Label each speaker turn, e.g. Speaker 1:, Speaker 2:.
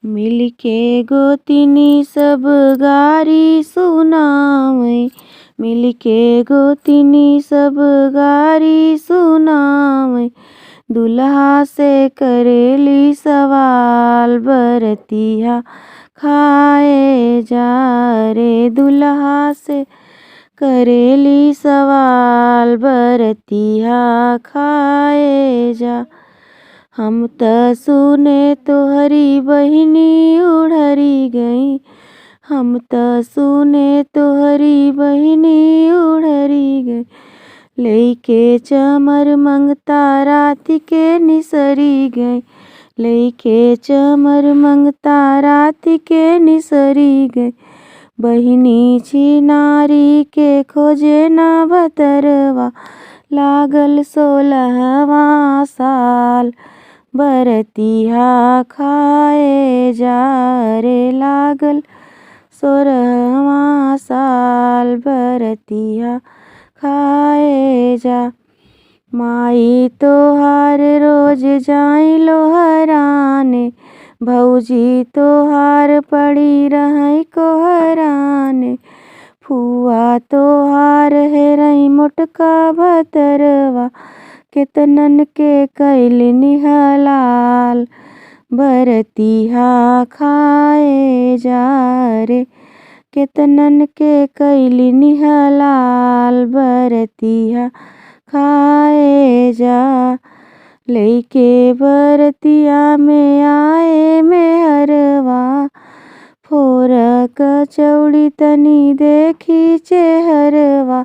Speaker 1: मिलके गोतिनी सब गारी सुनावे, मिलके गोतिनी सब गारी सुनावे। दुल्हा से करेली सवाल, बरतिया खाए जा रे। दुल्हा से करेली सवाल, बरतिया खाए जा। हम त सुने तोहरी बहिनी उड़हरी गई, हम त सुने तोहरी बहिनी उड़हरी गई। लइके चमर मंगता राति के निसरी गई, लइके चमर मंगता राति के निसरी गई। बहिनी छिनारी के खोजे ना भतरवा, लागल 16वां साल। बरतिया खाए जा रे, लागल 16वां साल। बरतिया खाए जा। माई तोहार रोज जाई लोहराने, भौजी तोहार पड़ी रही कोहराने। फुआ तोहार हेरई मोटका भतरवा, केतनन के कैलनी हलाल। बरतिया खाए जा रे, केतनन के कैलनी हलाल। बरतिया खाए जा। लइके बरतिया में आए मेहरवा, फोर कचौड़ी तनी देखी चेहरवा।